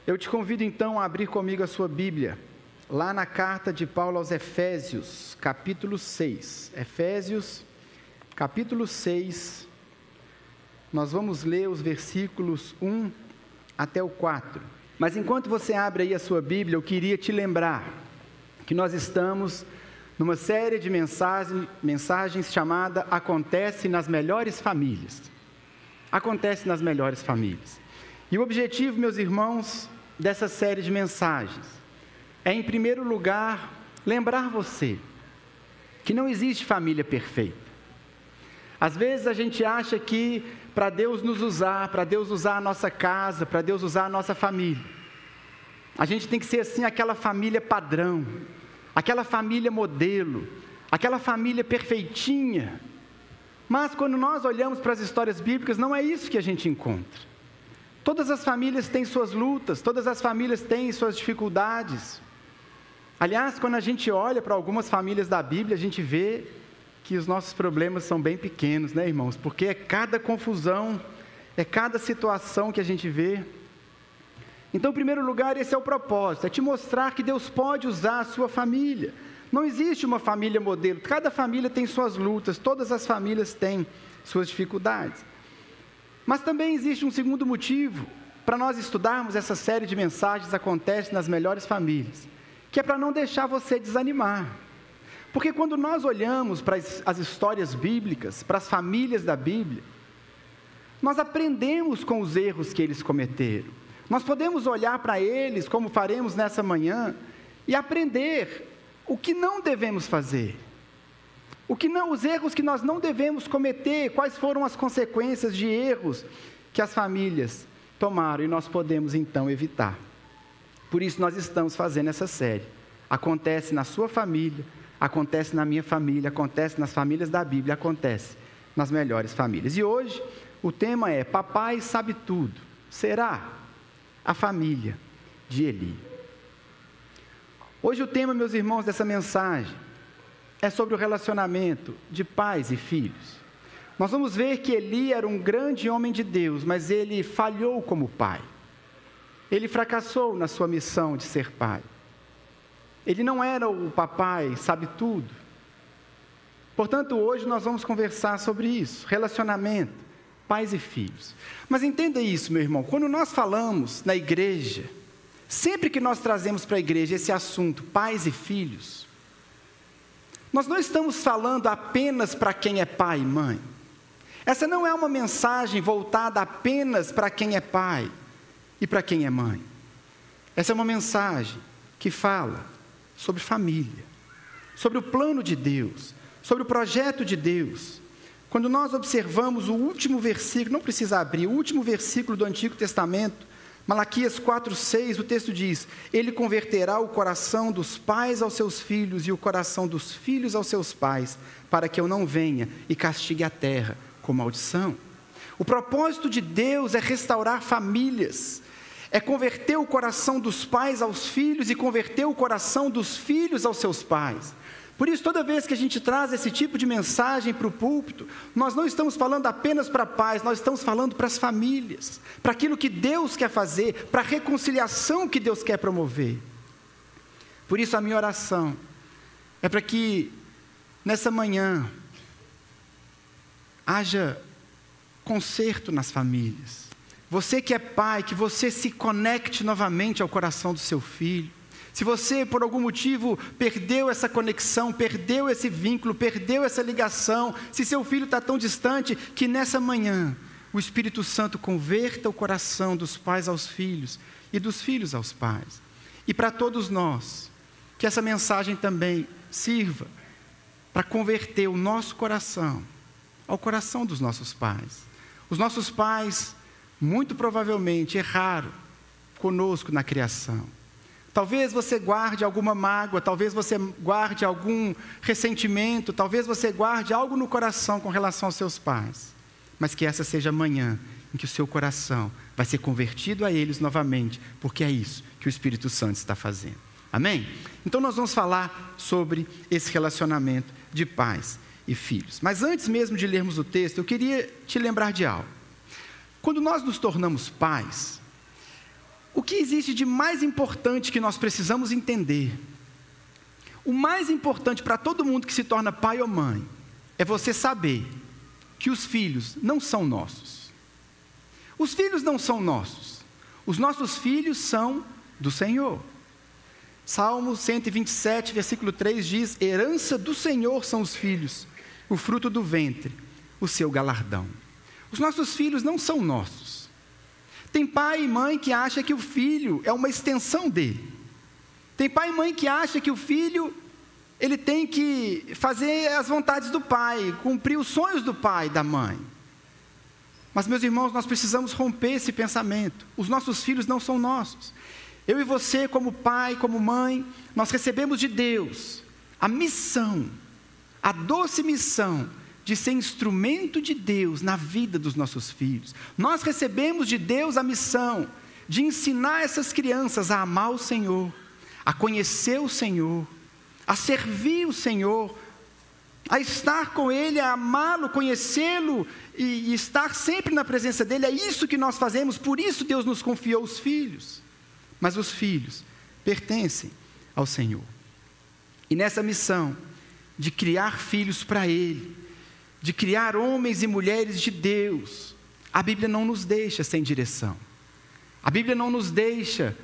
Eu te convido então a abrir comigo a sua Bíblia, lá na carta de Paulo aos Efésios, capítulo 6. Efésios, capítulo 6, nós vamos ler os versículos 1 até o 4. Mas enquanto você abre aí a sua Bíblia, eu queria te lembrar que nós estamos numa série de mensagens chamada Acontece nas Melhores Famílias. Acontece nas Melhores Famílias. E o objetivo, meus irmãos, dessa série de mensagens é, em primeiro lugar, lembrar você que não existe família perfeita. Às vezes a gente acha que para Deus nos usar, para Deus usar a nossa casa, para Deus usar a nossa família, a gente tem que ser assim aquela família padrão, aquela família modelo, aquela família perfeitinha. Mas quando nós olhamos para as histórias bíblicas, não é isso que a gente encontra. Todas as famílias têm suas lutas, todas as famílias têm suas dificuldades. Aliás, quando a gente olha para algumas famílias da Bíblia, a gente vê que os nossos problemas são bem pequenos, né, irmãos? Porque é cada confusão, é cada situação que a gente vê. Então, em primeiro lugar, esse é o propósito, é te mostrar que Deus pode usar a sua família. Não existe uma família modelo, cada família tem suas lutas, todas as famílias têm suas dificuldades. Mas também existe um segundo motivo para nós estudarmos essa série de mensagens Acontece nas Melhores Famílias, que é para não deixar você desanimar. Porque quando nós olhamos para as histórias bíblicas, para as famílias da Bíblia, nós aprendemos com os erros que eles cometeram. Nós podemos olhar para eles, como faremos nessa manhã, e aprender o que não devemos fazer. Os erros que nós não devemos cometer, quais foram as consequências de erros que as famílias tomaram, e nós podemos então evitar. Por isso nós estamos fazendo essa série. Acontece na sua família, acontece na minha família, acontece nas famílias da Bíblia, acontece nas melhores famílias. E hoje o tema é: Papai sabe tudo. Será a família de Eli? Hoje o tema, meus irmãos, dessa mensagem é sobre o relacionamento de pais e filhos. Nós vamos ver que Eli era um grande homem de Deus, mas ele falhou como pai. Ele fracassou na sua missão de ser pai. Ele não era o papai sabe tudo. Portanto, hoje nós vamos conversar sobre isso, relacionamento, pais e filhos. Mas entenda isso, meu irmão, quando nós falamos na igreja, sempre que nós trazemos para a igreja esse assunto, pais e filhos, nós não estamos falando apenas para quem é pai e mãe. Essa não é uma mensagem voltada apenas para quem é pai e para quem é mãe. Essa é uma mensagem que fala sobre família, sobre o plano de Deus, sobre o projeto de Deus. Quando nós observamos o último versículo, não precisa abrir, o último versículo do Antigo Testamento, Malaquias 4:6, o texto diz: Ele converterá o coração dos pais aos seus filhos e o coração dos filhos aos seus pais, para que eu não venha e castigue a terra com maldição. O propósito de Deus é restaurar famílias, é converter o coração dos pais aos filhos e converter o coração dos filhos aos seus pais. Por isso, toda vez que a gente traz esse tipo de mensagem para o púlpito, nós não estamos falando apenas para pais, nós estamos falando para as famílias, para aquilo que Deus quer fazer, para a reconciliação que Deus quer promover. Por isso, a minha oração é para que, nessa manhã, haja conserto nas famílias. Você que é pai, que você se conecte novamente ao coração do seu filho. Se você, por algum motivo, perdeu essa conexão, perdeu esse vínculo, perdeu essa ligação, se seu filho está tão distante, que nessa manhã o Espírito Santo converta o coração dos pais aos filhos e dos filhos aos pais. E para todos nós, que essa mensagem também sirva para converter o nosso coração ao coração dos nossos pais. Os nossos pais, muito provavelmente, erraram conosco na criação. Talvez você guarde alguma mágoa, talvez você guarde algum ressentimento, talvez você guarde algo no coração com relação aos seus pais. Mas que essa seja a manhã em que o seu coração vai ser convertido a eles novamente, porque é isso que o Espírito Santo está fazendo. Amém? Então nós vamos falar sobre esse relacionamento de pais e filhos. Mas antes mesmo de lermos o texto, eu queria te lembrar de algo. Quando nós nos tornamos pais, O que existe de mais importante que nós precisamos entender? O mais importante para todo mundo que se torna pai ou mãe é você saber que os filhos não são nossos. Os filhos não são nossos. Os nossos filhos são do Senhor. Salmo 127, versículo 3 diz: herança do Senhor são os filhos, o fruto do ventre, o seu galardão. Os nossos filhos não são nossos. Tem pai e mãe que acha que o filho é uma extensão dele. Tem pai e mãe que acha que o filho, ele tem que fazer as vontades do pai, cumprir os sonhos do pai e da mãe. Mas, meus irmãos, nós precisamos romper esse pensamento. Os nossos filhos não são nossos. Eu e você, como pai, como mãe, nós recebemos de Deus a missão, a doce missão de ser instrumento de Deus na vida dos nossos filhos. Nós recebemos de Deus a missão de ensinar essas crianças a amar o Senhor, a conhecer o Senhor, a servir o Senhor, a estar com Ele, a amá-lo, conhecê-lo e estar sempre na presença dEle. É isso que nós fazemos, por isso Deus nos confiou os filhos. Mas os filhos pertencem ao Senhor. E nessa missão de criar filhos para Ele, de criar homens e mulheres de Deus, a Bíblia não nos deixa sem direção. A Bíblia não nos deixa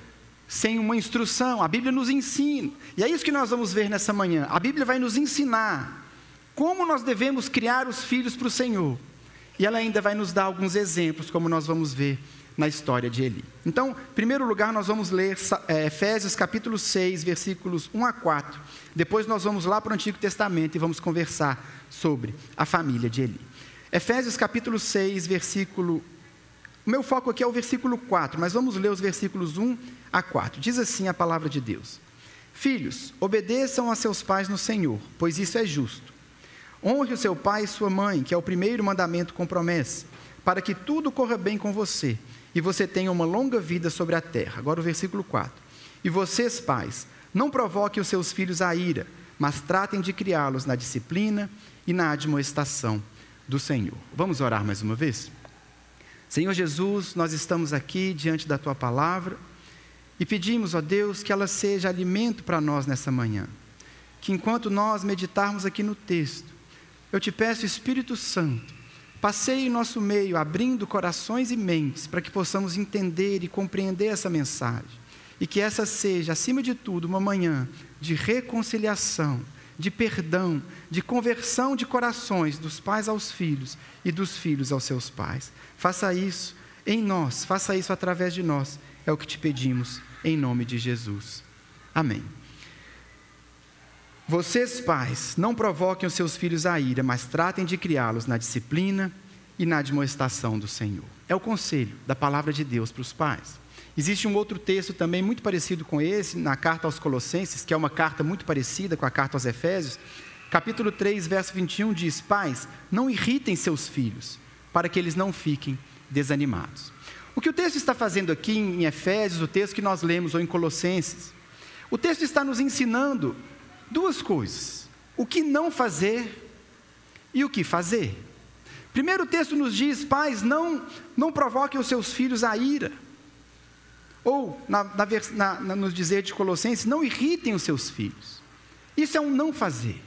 sem uma instrução. A Bíblia nos ensina. E é isso que nós vamos ver nessa manhã. A Bíblia vai nos ensinar como nós devemos criar os filhos para o Senhor. E ela ainda vai nos dar alguns exemplos, como nós vamos ver na história de Eli. Então, em primeiro lugar, nós vamos ler Efésios capítulo 6, versículos 1 a 4. Depois nós vamos lá para o Antigo Testamento e vamos conversar sobre a família de Eli. Efésios capítulo 6, versículo... O meu foco aqui é o versículo 4, mas vamos ler os versículos 1 a 4. Diz assim a palavra de Deus: filhos, obedeçam a seus pais no Senhor, pois isso é justo. Honre o seu pai e sua mãe, que é o primeiro mandamento com promessa, para que tudo corra bem com você e você tenha uma longa vida sobre a terra. Agora o versículo 4. E vocês, pais, não provoquem os seus filhos à ira, mas tratem de criá-los na disciplina e na admoestação do Senhor. Vamos orar mais uma vez? Senhor Jesus, nós estamos aqui diante da Tua palavra e pedimos, ó Deus, que ela seja alimento para nós nessa manhã. Que enquanto nós meditarmos aqui no texto, eu te peço, Espírito Santo, passeie em nosso meio, abrindo corações e mentes, para que possamos entender e compreender essa mensagem. E que essa seja, acima de tudo, uma manhã de reconciliação, de perdão, de conversão de corações dos pais aos filhos e dos filhos aos seus pais. Faça isso em nós, faça isso através de nós. É o que te pedimos, em nome de Jesus. Amém. Vocês, pais, não provoquem os seus filhos à ira, mas tratem de criá-los na disciplina e na admoestação do Senhor. É o conselho da palavra de Deus para os pais. Existe um outro texto também muito parecido com esse, na carta aos Colossenses, que é uma carta muito parecida com a carta aos Efésios. Capítulo 3, verso 21 diz: pais, não irritem seus filhos, para que eles não fiquem desanimados. O que o texto está fazendo aqui em Efésios, o texto que nós lemos, ou em Colossenses, o texto está nos ensinando duas coisas: o que não fazer e o que fazer. Primeiro, o texto nos diz: pais, não provoquem os seus filhos à ira. Ou, nos dizer de Colossenses, não irritem os seus filhos. Isso é um não fazer.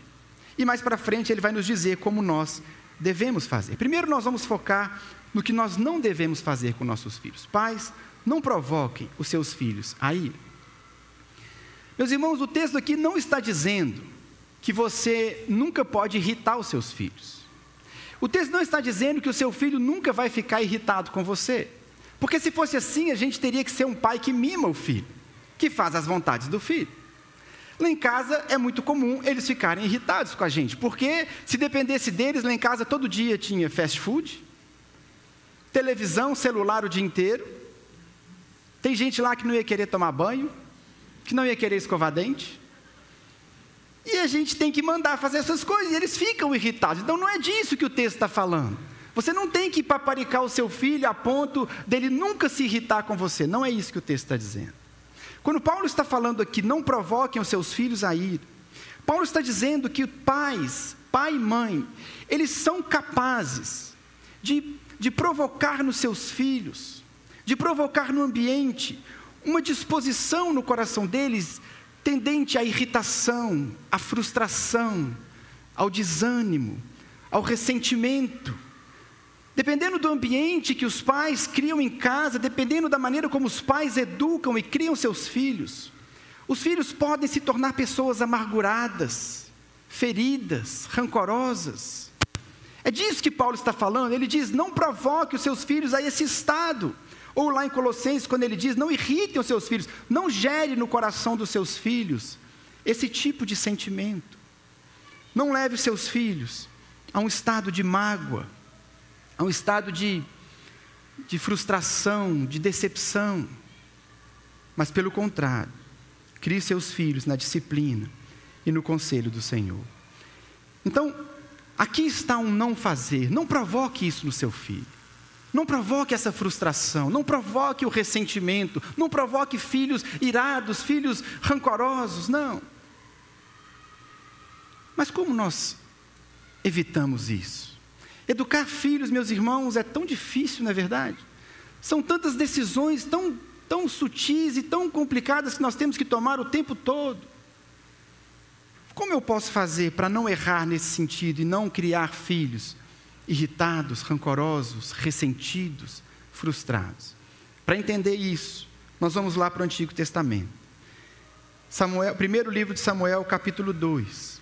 E mais para frente ele vai nos dizer como nós devemos fazer. Primeiro nós vamos focar no que nós não devemos fazer com nossos filhos. Pais, não provoquem os seus filhos a ira. Meus irmãos, o texto aqui não está dizendo que você nunca pode irritar os seus filhos. O texto não está dizendo que o seu filho nunca vai ficar irritado com você. Porque se fosse assim, a gente teria que ser um pai que mima o filho, que faz as vontades do filho. Lá em casa é muito comum eles ficarem irritados com a gente, porque se dependesse deles, lá em casa todo dia tinha fast food, televisão, celular o dia inteiro. Tem gente lá que não ia querer tomar banho, que não ia querer escovar dente. E a gente tem que mandar fazer essas coisas, e eles ficam irritados. Então não é disso que o texto está falando. Você não tem que paparicar o seu filho a ponto dele nunca se irritar com você. Não é isso que o texto está dizendo. Quando Paulo está falando aqui, não provoquem os seus filhos a ira, Paulo está dizendo que pais, pai e mãe, eles são capazes de provocar nos seus filhos, de provocar no ambiente uma disposição no coração deles tendente à irritação, à frustração, ao desânimo, ao ressentimento. Dependendo do ambiente que os pais criam em casa, dependendo da maneira como os pais educam e criam seus filhos, os filhos podem se tornar pessoas amarguradas, feridas, rancorosas. É disso que Paulo está falando. Ele diz: não provoque os seus filhos a esse estado. Ou lá em Colossenses, quando ele diz: não irritem os seus filhos, não gere no coração dos seus filhos esse tipo de sentimento. Não leve os seus filhos a um estado de mágoa, a um estado de frustração, de decepção. Mas pelo contrário, crie seus filhos na disciplina e no conselho do Senhor. Então, aqui está um não fazer. Não provoque isso no seu filho. Não provoque essa frustração, não provoque o ressentimento, não provoque filhos irados, filhos rancorosos, não. Mas como nós evitamos isso? Educar filhos, meus irmãos, é tão difícil, não é verdade? São tantas decisões tão sutis e tão complicadas que nós temos que tomar o tempo todo. Como eu posso fazer para não errar nesse sentido e não criar filhos irritados, rancorosos, ressentidos, frustrados? Para entender isso, nós vamos lá para o Antigo Testamento. Primeiro livro de Samuel, capítulo 2.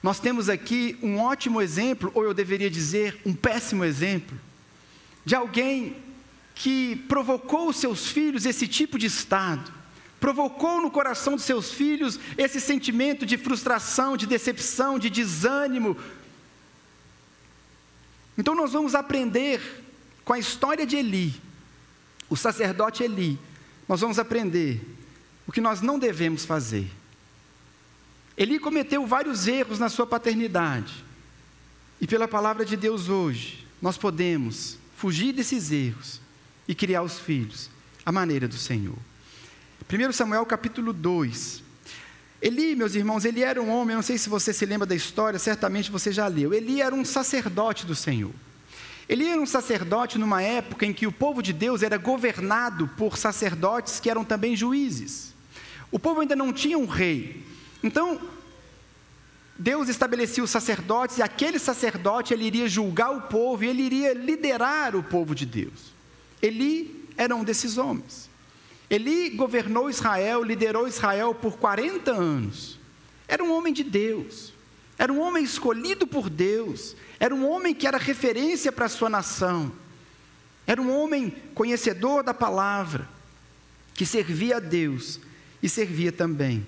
Nós temos aqui um ótimo exemplo, ou eu deveria dizer, um péssimo exemplo, de alguém que provocou os seus filhos esse tipo de estado, provocou no coração dos seus filhos esse sentimento de frustração, de decepção, de desânimo. Então nós vamos aprender com a história de Eli, o sacerdote Eli, nós vamos aprender o que nós não devemos fazer. Eli cometeu vários erros na sua paternidade, e pela palavra de Deus hoje, nós podemos fugir desses erros e criar os filhos à maneira do Senhor. 1 Samuel capítulo 2. Eli, meus irmãos, ele era um homem, eu não sei se você se lembra da história, certamente você já leu. Eli era um sacerdote do Senhor. Eli era um sacerdote numa época em que o povo de Deus era governado por sacerdotes que eram também juízes. O povo ainda não tinha um rei. Então, Deus estabelecia os sacerdotes, e aquele sacerdote ele iria julgar o povo, e ele iria liderar o povo de Deus. Eli era um desses homens. Eli governou Israel, liderou Israel por 40 anos. Era um homem de Deus, era um homem escolhido por Deus, era um homem que era referência para a sua nação, era um homem conhecedor da palavra, que servia a Deus e servia também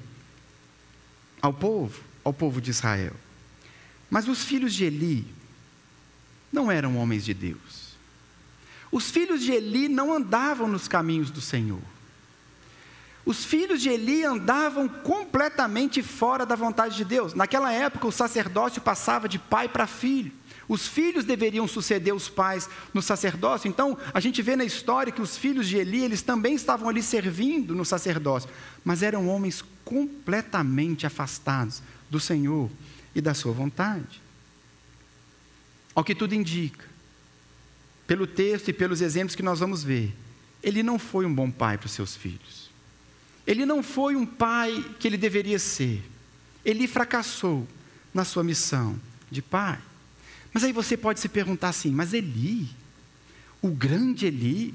ao povo de Israel. Mas os filhos de Eli não eram homens de Deus. Os filhos de Eli não andavam nos caminhos do Senhor. Os filhos de Eli andavam completamente fora da vontade de Deus. Naquela época, o sacerdócio passava de pai para filho. Os filhos deveriam suceder os pais no sacerdócio. Então, a gente vê na história que os filhos de Eli, eles também estavam ali servindo no sacerdócio, mas eram homens completamente afastados do Senhor e da sua vontade. Ao que tudo indica, pelo texto e pelos exemplos que nós vamos ver, ele não foi um bom pai para os seus filhos. Ele não foi um pai que ele deveria ser. Ele fracassou na sua missão de pai. Mas aí você pode se perguntar assim, mas Eli, o grande Eli,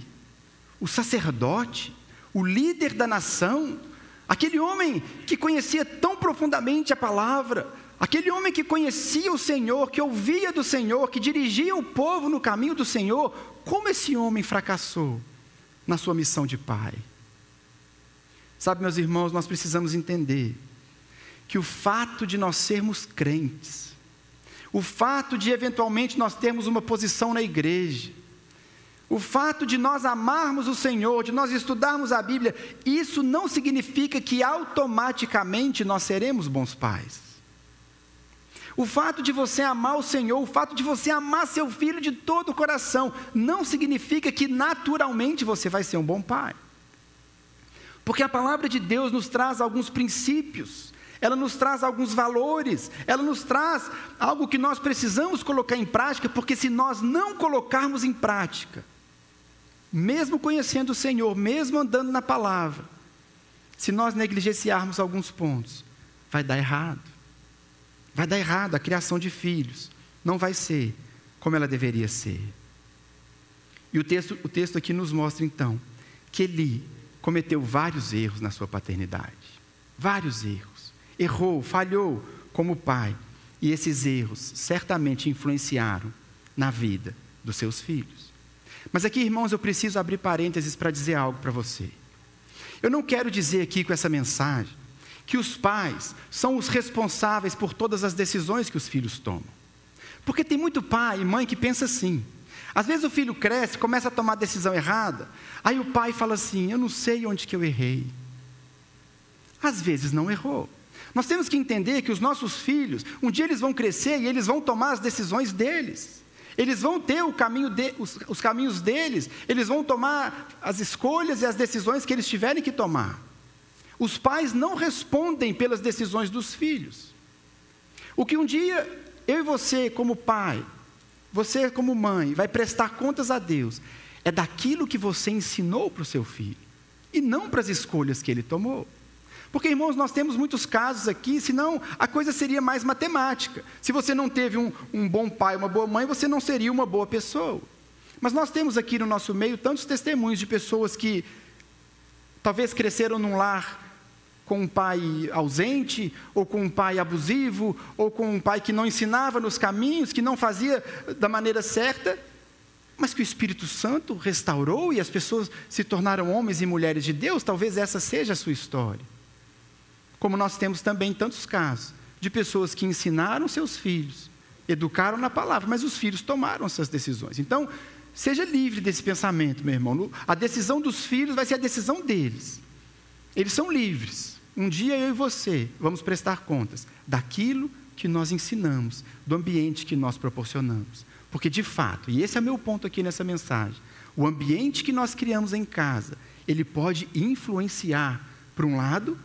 o sacerdote, o líder da nação, aquele homem que conhecia tão profundamente a palavra, aquele homem que conhecia o Senhor, que ouvia do Senhor, que dirigia o povo no caminho do Senhor, como esse homem fracassou na sua missão de pai? Sabe, meus irmãos, nós precisamos entender que o fato de nós sermos crentes, o fato de eventualmente nós termos uma posição na igreja, o fato de nós amarmos o Senhor, de nós estudarmos a Bíblia, isso não significa que automaticamente nós seremos bons pais. O fato de você amar o Senhor, o fato de você amar seu filho de todo o coração, não significa que naturalmente você vai ser um bom pai. Porque a palavra de Deus nos traz alguns princípios, ela nos traz alguns valores, ela nos traz algo que nós precisamos colocar em prática, porque se nós não colocarmos em prática, mesmo conhecendo o Senhor, mesmo andando na palavra, se nós negligenciarmos alguns pontos, vai dar errado. Vai dar errado a criação de filhos. Não vai ser como ela deveria ser. E o texto aqui nos mostra, então, que Eli cometeu vários erros na sua paternidade. Vários erros. Errou, falhou como pai. E esses erros certamente influenciaram na vida dos seus filhos. Mas aqui, irmãos, eu preciso abrir parênteses para dizer algo para você. Eu não quero dizer aqui com essa mensagem que os pais são os responsáveis por todas as decisões que os filhos tomam. Porque tem muito pai e mãe que pensa assim. Às vezes o filho cresce, começa a tomar decisão errada, aí o pai fala assim, eu não sei onde que eu errei. Às vezes não errou. Nós temos que entender que os nossos filhos, um dia eles vão crescer e eles vão tomar as decisões deles. Eles vão ter os caminhos deles, eles vão tomar as escolhas e as decisões que eles tiverem que tomar. Os pais não respondem pelas decisões dos filhos. O que um dia eu e você como pai, você como mãe, vai prestar contas a Deus, é daquilo que você ensinou para o seu filho, e não para as escolhas que ele tomou. Porque, irmãos, nós temos muitos casos aqui, senão a coisa seria mais matemática. Se você não teve um bom pai, uma boa mãe, você não seria uma boa pessoa. Mas nós temos aqui no nosso meio tantos testemunhos de pessoas que talvez cresceram num lar com um pai ausente, ou com um pai abusivo, ou com um pai que não ensinava nos caminhos, que não fazia da maneira certa, mas que o Espírito Santo restaurou e as pessoas se tornaram homens e mulheres de Deus. Talvez essa seja a sua história. Como nós temos também tantos casos de pessoas que ensinaram seus filhos, educaram na palavra, mas os filhos tomaram essas decisões. Então, seja livre desse pensamento, meu irmão. A decisão dos filhos vai ser a decisão deles. Eles são livres. Um dia eu e você vamos prestar contas daquilo que nós ensinamos, do ambiente que nós proporcionamos. Porque, de fato, e esse é meu ponto aqui nessa mensagem, o ambiente que nós criamos em casa, ele pode influenciar para um lado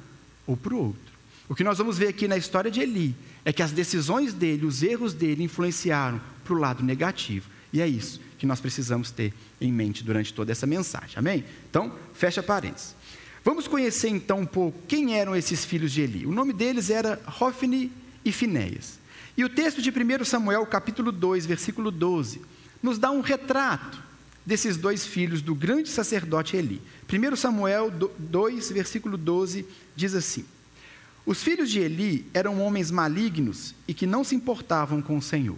ou para o outro. O que nós vamos ver aqui na história de Eli é que as decisões dele, os erros dele influenciaram para o lado negativo. E é isso que nós precisamos ter em mente durante toda essa mensagem. Amém? Então, fecha parênteses. Vamos conhecer então um pouco quem eram esses filhos de Eli. O nome deles era Hofni e Finéias. E o texto de 1 Samuel, capítulo 2, versículo 12, nos dá um retrato desses dois filhos do grande sacerdote Eli. 1 Samuel 2, versículo 12, diz assim: os filhos de Eli eram homens malignos e que não se importavam com o Senhor.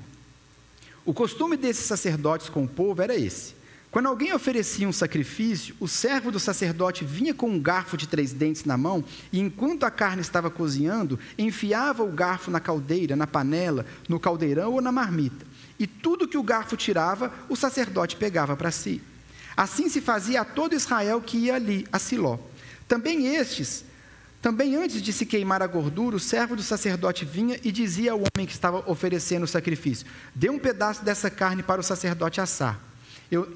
O costume desses sacerdotes com o povo era esse: quando alguém oferecia um sacrifício, o servo do sacerdote vinha com um garfo de 3 dentes na mão e, enquanto a carne estava cozinhando, enfiava o garfo na caldeira, na panela, no caldeirão ou na marmita. E tudo que o garfo tirava, o sacerdote pegava para si. Assim se fazia a todo Israel que ia ali, a Siló. Também antes de se queimar a gordura, o servo do sacerdote vinha e dizia ao homem que estava oferecendo o sacrifício: dê um pedaço dessa carne para o sacerdote assar.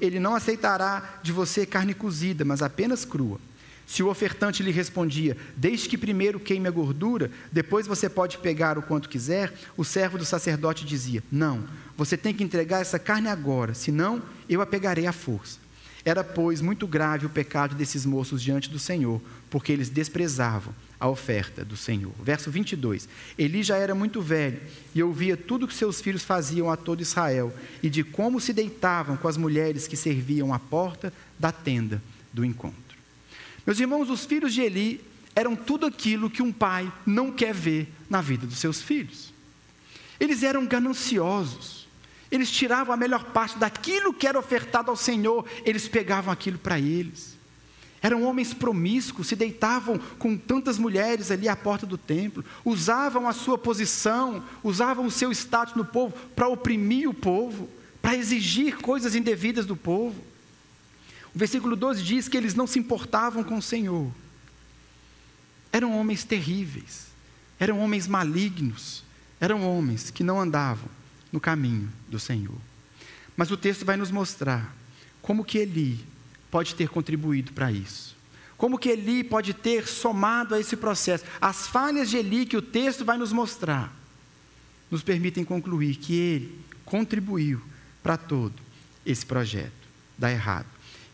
Ele não aceitará de você carne cozida, mas apenas crua. Se o ofertante lhe respondia: deixe que primeiro queime a gordura, depois você pode pegar o quanto quiser, o servo do sacerdote dizia: não, você tem que entregar essa carne agora, senão eu a pegarei à força. Era, pois, muito grave o pecado desses moços diante do Senhor, porque eles desprezavam a oferta do Senhor. Verso 22, Eli já era muito velho e ouvia tudo que seus filhos faziam a todo Israel, e de como se deitavam com as mulheres que serviam à porta da tenda do encontro. Meus irmãos, os filhos de Eli eram tudo aquilo que um pai não quer ver na vida dos seus filhos. Eles eram gananciosos. Eles tiravam a melhor parte daquilo que era ofertado ao Senhor, eles pegavam aquilo para eles. Eram homens promíscuos, se deitavam com tantas mulheres ali à porta do templo, usavam a sua posição, usavam o seu status no povo para oprimir o povo, para exigir coisas indevidas do povo. O versículo 12 diz que eles não se importavam com o Senhor. Eram homens terríveis, eram homens malignos, eram homens que não andavam no caminho do Senhor. Mas o texto vai nos mostrar como que Eli pode ter contribuído para isso. Como que Eli pode ter somado a esse processo. As falhas de Eli que o texto vai nos mostrar, nos permitem concluir que ele contribuiu para todo esse projeto dar errado.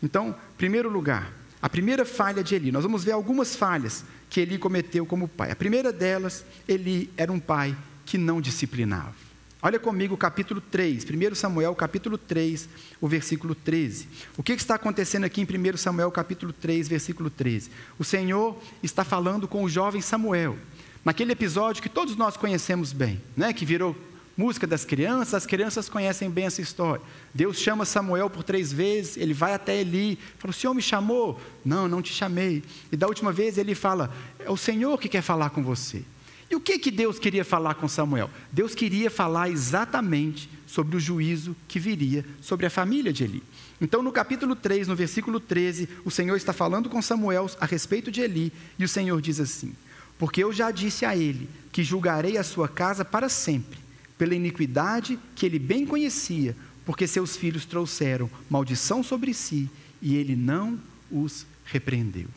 Então, em primeiro lugar, A primeira falha de Eli, nós vamos ver algumas falhas que Eli cometeu como pai. A primeira delas, Eli era um pai que não disciplinava. Olha comigo o capítulo 3, 1 Samuel capítulo 3, o versículo 13. O que está acontecendo aqui em 1 Samuel capítulo 3, versículo 13? O Senhor está falando com o jovem Samuel, naquele episódio que todos nós conhecemos bem, né? Que virou música das crianças, as crianças conhecem bem essa história. Deus chama Samuel por 3 vezes, ele vai até Eli, fala, o Senhor me chamou? Não, não te chamei. E da última vez ele fala, é o Senhor que quer falar com você. E o que Deus queria falar com Samuel? Deus queria falar exatamente sobre o juízo que viria sobre a família de Eli. Então no capítulo 3, no versículo 13, o Senhor está falando com Samuel a respeito de Eli, e o Senhor diz assim, porque eu já disse a ele que julgarei a sua casa para sempre, pela iniquidade que ele bem conhecia, porque seus filhos trouxeram maldição sobre si, e ele não os repreendeu.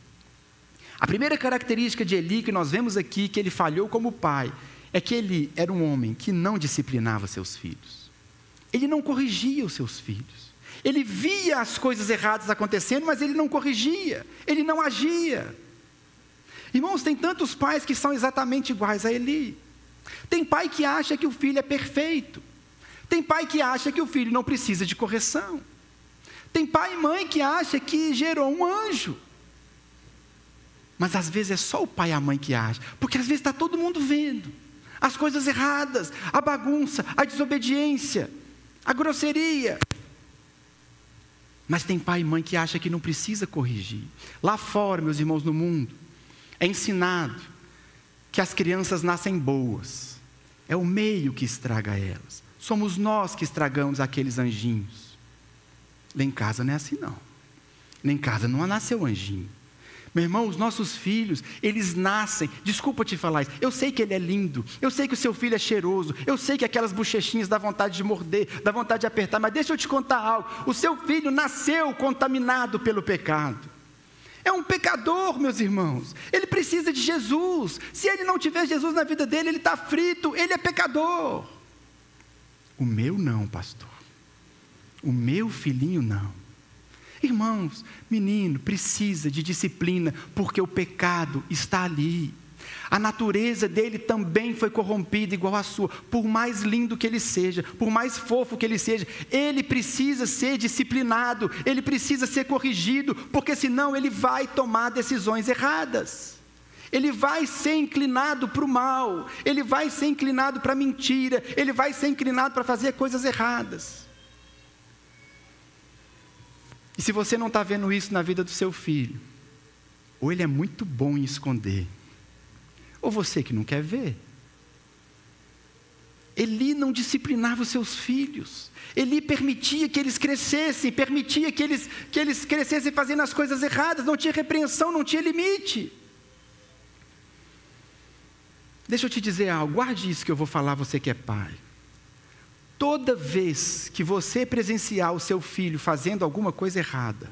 A primeira característica de Eli que nós vemos aqui, que ele falhou como pai, é que ele era um homem que não disciplinava seus filhos. Ele não corrigia os seus filhos. Ele via as coisas erradas acontecendo, mas ele não corrigia, ele não agia. Irmãos, tem tantos pais que são exatamente iguais a Eli. Tem pai que acha que o filho é perfeito. Tem pai que acha que o filho não precisa de correção. Tem pai e mãe que acha que gerou um anjo. Mas às vezes é só o pai e a mãe que acha, porque às vezes está todo mundo vendo as coisas erradas, a bagunça, a desobediência, a grosseria. Mas tem pai e mãe que acha que não precisa corrigir. Lá fora, meus irmãos, no mundo, é ensinado que as crianças nascem boas. É o meio que estraga elas. Somos nós que estragamos aqueles anjinhos. Lá em casa não é assim não. Lá em casa não nasceu anjinho. Meu irmão, os nossos filhos, eles nascem, desculpa te falar isso, eu sei que ele é lindo, eu sei que o seu filho é cheiroso, eu sei que aquelas bochechinhas dá vontade de morder, dá vontade de apertar, mas deixa eu te contar algo, o seu filho nasceu contaminado pelo pecado. É um pecador, meus irmãos, ele precisa de Jesus. Se ele não tiver Jesus na vida dele, ele está frito, ele é pecador. O meu não, pastor, o meu filhinho não. Irmãos, menino precisa de disciplina, porque o pecado está ali. A natureza dele também foi corrompida igual à sua. Por mais lindo que ele seja, por mais fofo que ele seja, ele precisa ser disciplinado, ele precisa ser corrigido, porque senão ele vai tomar decisões erradas. Ele vai ser inclinado para o mal, ele vai ser inclinado para a mentira, ele vai ser inclinado para fazer coisas erradas. E se você não está vendo isso na vida do seu filho, ou ele é muito bom em esconder, ou você que não quer ver. Eli não disciplinava os seus filhos. Eli permitia que eles crescessem, permitia que eles crescessem fazendo as coisas erradas, não tinha repreensão, não tinha limite. Deixa eu te dizer algo, guarde isso que eu vou falar, você que é pai. Toda vez que você presenciar o seu filho fazendo alguma coisa errada,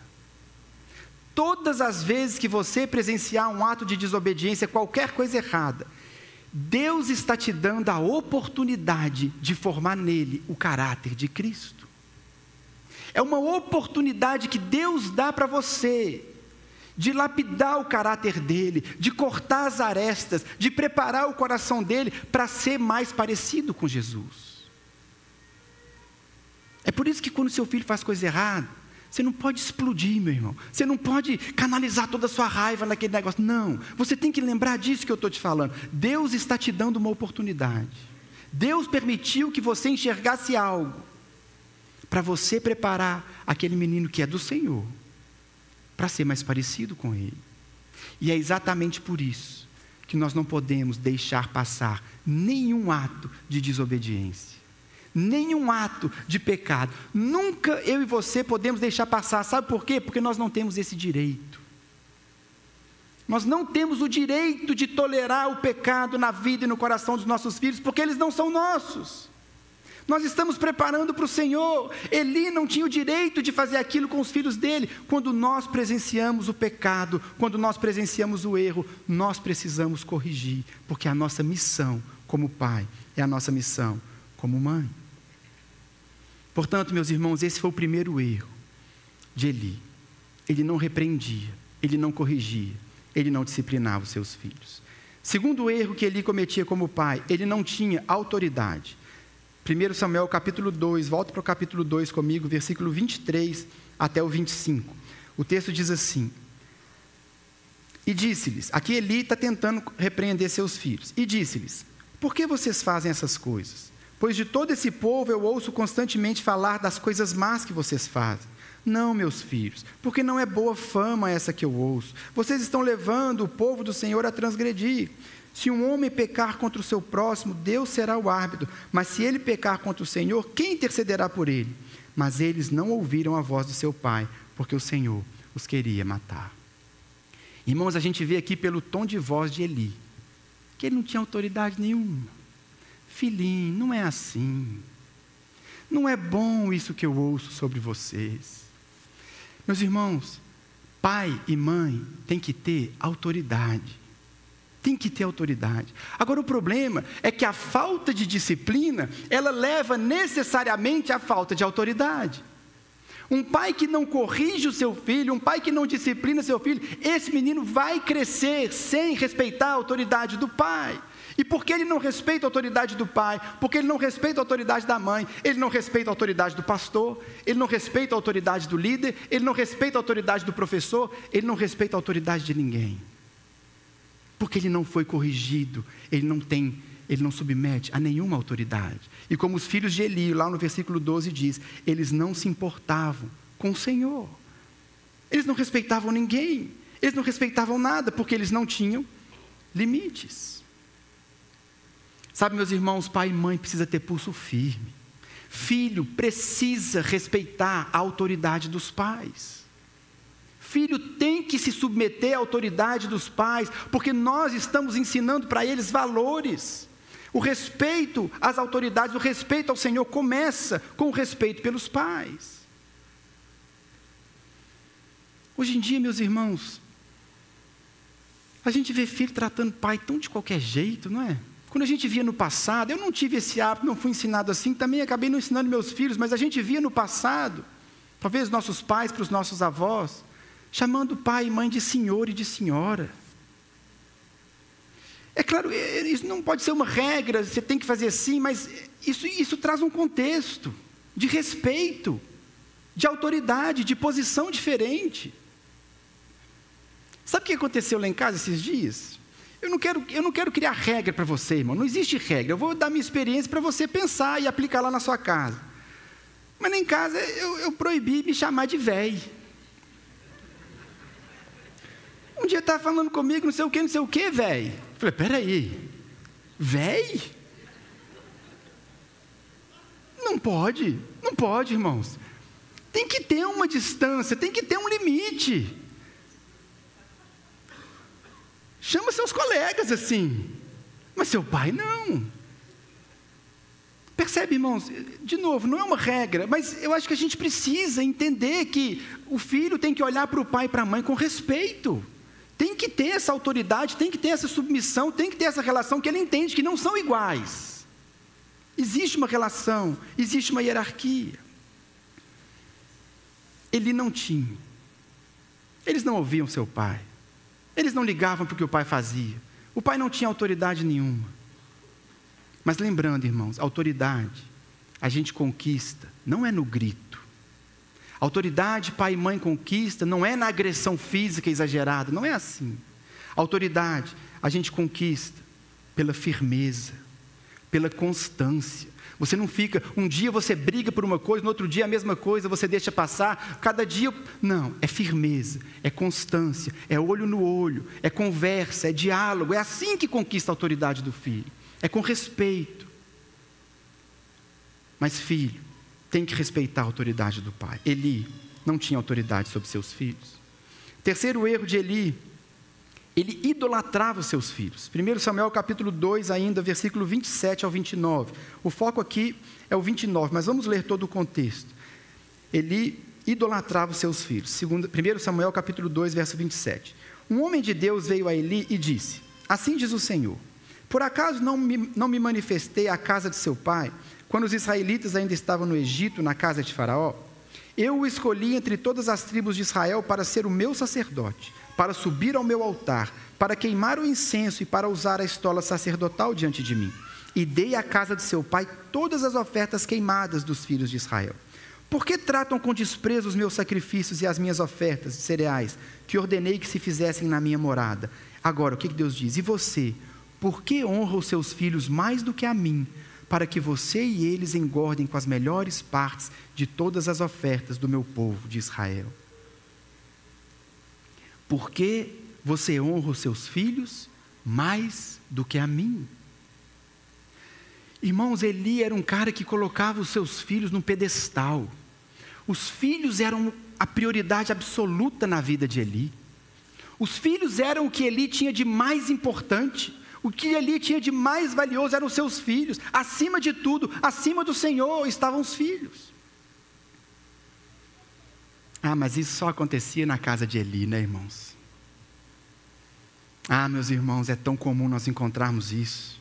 todas as vezes que você presenciar um ato de desobediência, qualquer coisa errada, Deus está te dando a oportunidade de formar nele o caráter de Cristo. É uma oportunidade que Deus dá para você, de lapidar o caráter dele, de cortar as arestas, de preparar o coração dele para ser mais parecido com Jesus. É por isso que quando seu filho faz coisa errada, você não pode explodir, meu irmão. Você não pode canalizar toda a sua raiva naquele negócio. Não, você tem que lembrar disso que eu estou te falando. Deus está te dando uma oportunidade. Deus permitiu que você enxergasse algo para você preparar aquele menino que é do Senhor, para ser mais parecido com Ele. E é exatamente por isso que nós não podemos deixar passar nenhum ato de desobediência. Nenhum ato de pecado. Nunca eu e você podemos deixar passar. Sabe por quê? Porque nós não temos esse direito. Nós não temos o direito de tolerar o pecado na vida e no coração dos nossos filhos, porque eles não são nossos. Nós estamos preparando para o Senhor. Eli não tinha o direito de fazer aquilo com os filhos dele. Quando nós presenciamos o pecado, quando nós presenciamos o erro, nós precisamos corrigir, porque a nossa missão como pai é a nossa missão como mãe. Portanto, meus irmãos, esse foi o primeiro erro de Eli. Ele não repreendia, ele não corrigia, ele não disciplinava os seus filhos. Segundo erro que Eli cometia como pai, ele não tinha autoridade. 1 Samuel capítulo 2, volta para o capítulo 2 comigo, versículo 23 até o 25. O texto diz assim: e disse-lhes, aqui Eli está tentando repreender seus filhos, e disse-lhes, por que vocês fazem essas coisas? Pois de todo esse povo eu ouço constantemente falar das coisas más que vocês fazem. Não, meus filhos, porque não é boa fama essa que eu ouço. Vocês estão levando o povo do Senhor a transgredir. Se um homem pecar contra o seu próximo, Deus será o árbitro. Mas se ele pecar contra o Senhor, quem intercederá por ele? Mas eles não ouviram a voz do seu pai, porque o Senhor os queria matar. Irmãos, a gente vê aqui pelo tom de voz de Eli, que ele não tinha autoridade nenhuma. Filhinho, não é assim. Não é bom isso que eu ouço sobre vocês. Meus irmãos, pai e mãe têm que ter autoridade. Tem que ter autoridade. Agora, o problema é que a falta de disciplina, ela leva necessariamente à falta de autoridade. Um pai que não corrige o seu filho, um pai que não disciplina seu filho, esse menino vai crescer sem respeitar a autoridade do pai. E porque ele não respeita a autoridade do pai, porque ele não respeita a autoridade da mãe, ele não respeita a autoridade do pastor, ele não respeita a autoridade do líder, ele não respeita a autoridade do professor, ele não respeita a autoridade de ninguém. Porque ele não foi corrigido, ele não submete a nenhuma autoridade. E como os filhos de Eli, lá no versículo 12 diz, eles não se importavam com o Senhor. Eles não respeitavam ninguém, eles não respeitavam nada, porque eles não tinham limites. Sabe, meus irmãos, pai e mãe precisa ter pulso firme. Filho precisa respeitar a autoridade dos pais. Filho tem que se submeter à autoridade dos pais, porque nós estamos ensinando para eles valores. O respeito às autoridades, o respeito ao Senhor começa com o respeito pelos pais. Hoje em dia, meus irmãos, a gente vê filho tratando pai tão de qualquer jeito, não é? Quando a gente via no passado, eu não tive esse hábito, não fui ensinado assim, também acabei não ensinando meus filhos, mas a gente via no passado, talvez nossos pais para os nossos avós, chamando pai e mãe de senhor e de senhora. É claro, isso não pode ser uma regra, você tem que fazer assim, mas isso traz um contexto de respeito, de autoridade, de posição diferente. Sabe o que aconteceu lá em casa esses dias? Eu não quero criar regra para você, irmão, não existe regra. Eu vou dar minha experiência para você pensar e aplicar lá na sua casa. Mas lá em casa eu proibi me chamar de véi. Um dia estava falando comigo, não sei o que, véi. Falei, peraí, véi? Não pode, irmãos. Tem que ter uma distância, tem que ter um limite. Chama seus colegas assim, mas seu pai não. Percebe, irmãos? De novo, não é uma regra, mas eu acho que a gente precisa entender que o filho tem que olhar para o pai e para a mãe com respeito. Tem que ter essa autoridade, tem que ter essa submissão, tem que ter essa relação que ele entende que não são iguais. Existe uma relação, existe uma hierarquia. Ele não tinha. Eles não ouviam seu pai. Eles não ligavam para o que o pai fazia. O pai não tinha autoridade nenhuma. Mas lembrando, irmãos, autoridade a gente conquista, não é no grito. Autoridade, pai e mãe conquista, não é na agressão física exagerada, não é assim. Autoridade a gente conquista pela firmeza, pela constância. Você não fica, um dia você briga por uma coisa, no outro dia a mesma coisa, você deixa passar, cada dia, não, é firmeza, é constância, é olho no olho, é conversa, é diálogo, é assim que conquista a autoridade do filho, é com respeito. Mas filho, tem que respeitar a autoridade do pai. Eli não tinha autoridade sobre seus filhos. Terceiro erro de Eli, ele idolatrava os seus filhos. 1 Samuel capítulo 2 ainda, versículo 27 ao 29. O foco aqui é o 29, mas vamos ler todo o contexto. Ele idolatrava os seus filhos. 1 Samuel capítulo 2, verso 27. Um homem de Deus veio a Eli e disse, assim diz o Senhor, por acaso não me manifestei à casa de seu pai, quando os israelitas ainda estavam no Egito, na casa de Faraó? Eu o escolhi entre todas as tribos de Israel para ser o meu sacerdote, para subir ao meu altar, para queimar o incenso e para usar a estola sacerdotal diante de mim. E dei à casa de seu pai todas as ofertas queimadas dos filhos de Israel. Por que tratam com desprezo os meus sacrifícios e as minhas ofertas de cereais, que ordenei que se fizessem na minha morada? Agora, o que Deus diz? E você, por que honra os seus filhos mais do que a mim, para que você e eles engordem com as melhores partes de todas as ofertas do meu povo de Israel? Por que você honra os seus filhos mais do que a mim? Irmãos, Eli era um cara que colocava os seus filhos num pedestal. Os filhos eram a prioridade absoluta na vida de Eli. Os filhos eram o que Eli tinha de mais importante. O que Eli tinha de mais valioso eram os seus filhos. Acima de tudo, acima do Senhor, estavam os filhos. Ah, mas isso só acontecia na casa de Eli, né, irmãos? Ah, meus irmãos, é tão comum nós encontrarmos isso.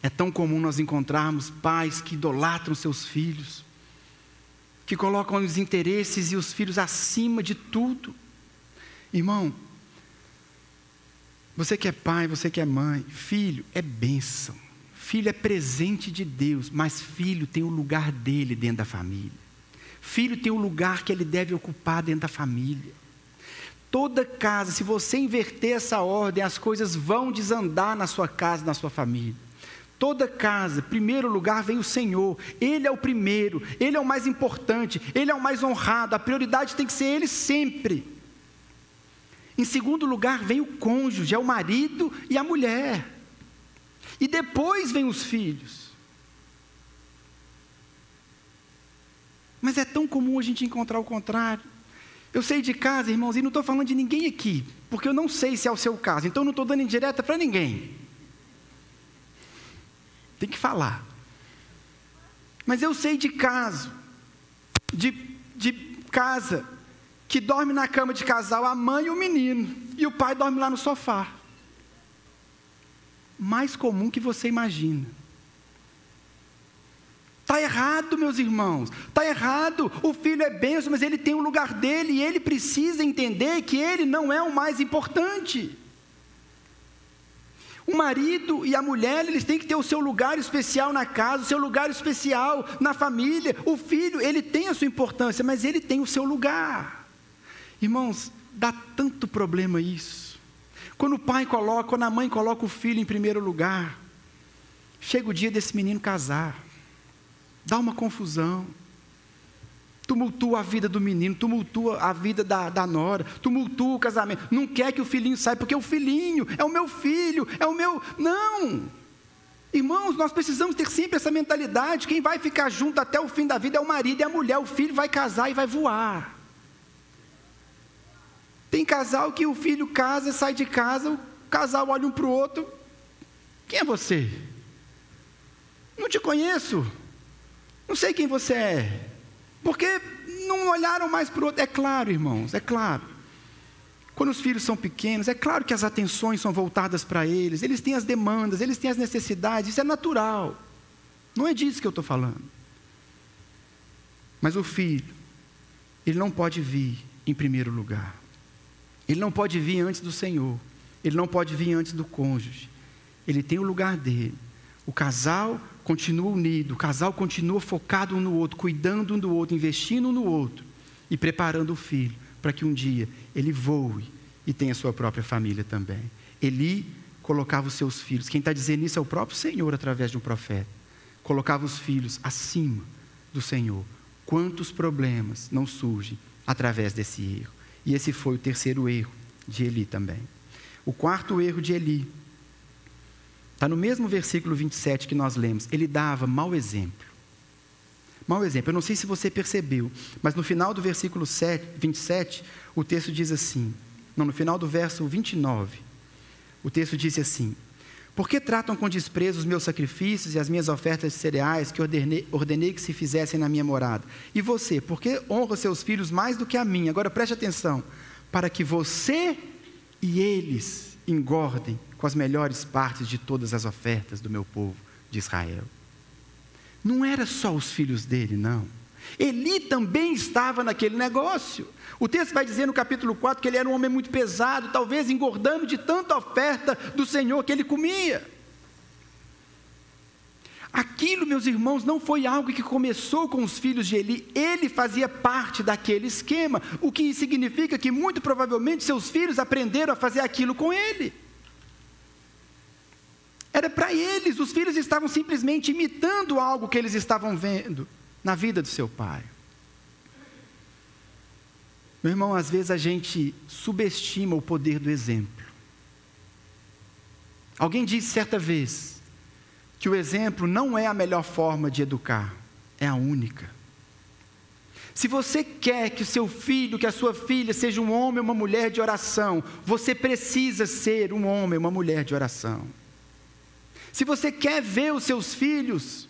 É tão comum nós encontrarmos pais que idolatram seus filhos, que colocam os interesses e os filhos acima de tudo. Irmão, você que é pai, você que é mãe, filho é bênção, filho é presente de Deus, mas filho tem o lugar dele dentro da família. Filho tem o lugar que ele deve ocupar dentro da família. Toda casa, se você inverter essa ordem, as coisas vão desandar na sua casa, na sua família. Toda casa, em primeiro lugar vem o Senhor, Ele é o primeiro, Ele é o mais importante, Ele é o mais honrado, a prioridade tem que ser Ele sempre. Em segundo lugar vem o cônjuge, é o marido e a mulher. E depois vem os filhos. Mas é tão comum a gente encontrar o contrário. Eu sei de casa, irmãos, e não estou falando de ninguém aqui, porque eu não sei se é o seu caso, então eu não estou dando indireta para ninguém. Tem que falar. Mas eu sei de caso, de casa, que dorme na cama de casal a mãe e o menino, e o pai dorme lá no sofá. Mais comum que você imagina. Está errado, meus irmãos, está errado. O filho é bênção, mas ele tem o lugar dele, e ele precisa entender que ele não é o mais importante. O marido e a mulher, eles têm que ter o seu lugar especial na casa, o seu lugar especial na família. O filho, ele tem a sua importância, mas ele tem o seu lugar. Irmãos, dá tanto problema isso. Quando a mãe coloca o filho em primeiro lugar, chega o dia desse menino casar, dá uma confusão. Tumultua a vida do menino, tumultua a vida da nora, tumultua o casamento. Não quer que o filhinho saia, porque o filhinho é o meu filho, é o meu... Não! Irmãos, nós precisamos ter sempre essa mentalidade. Quem vai ficar junto até o fim da vida é o marido e a mulher. O filho vai casar e vai voar. Tem casal que o filho casa, sai de casa, o casal olha um para o outro. Quem é você? Não te conheço. Não sei quem você é. Porque não olharam mais para o outro. É claro, irmãos, é claro. Quando os filhos são pequenos, é claro que as atenções são voltadas para eles. Eles têm as demandas, eles têm as necessidades. Isso é natural. Não é disso que eu estou falando. Mas o filho, ele não pode vir em primeiro lugar. Ele não pode vir antes do Senhor. Ele não pode vir antes do cônjuge. Ele tem o lugar dele. O casal continua unido, o casal continua focado um no outro, cuidando um do outro, investindo um no outro e preparando o filho para que um dia ele voe e tenha sua própria família também. Eli colocava os seus filhos, quem está dizendo isso é o próprio Senhor através de um profeta, colocava os filhos acima do Senhor. Quantos problemas não surgem através desse erro? E esse foi o terceiro erro de Eli também. O quarto erro de Eli está no mesmo versículo 27 que nós lemos. Ele dava mau exemplo. Mau exemplo. Eu não sei se você percebeu, mas no final do versículo 27, o texto diz assim, no final do verso 29, o texto diz assim: por que tratam com desprezo os meus sacrifícios e as minhas ofertas de cereais que ordenei que se fizessem na minha morada? E você, por que honra seus filhos mais do que a mim? Agora preste atenção, para que você e eles engordem com as melhores partes de todas as ofertas do meu povo de Israel. Não era só os filhos dele, não. Eli também estava naquele negócio. O texto vai dizer no capítulo 4 que ele era um homem muito pesado, talvez engordando de tanta oferta do Senhor que ele comia. Aquilo, meus irmãos, não foi algo que começou com os filhos de Eli, ele fazia parte daquele esquema, o que significa que muito provavelmente seus filhos aprenderam a fazer aquilo com ele. Era para eles, os filhos estavam simplesmente imitando algo que eles estavam vendo na vida do seu pai. Meu irmão, às vezes a gente subestima o poder do exemplo. Alguém disse certa vez que o exemplo não é a melhor forma de educar, é a única. Se você quer que o seu filho, que a sua filha seja um homem ou uma mulher de oração, você precisa ser um homem ou uma mulher de oração. Se você quer ver os seus filhos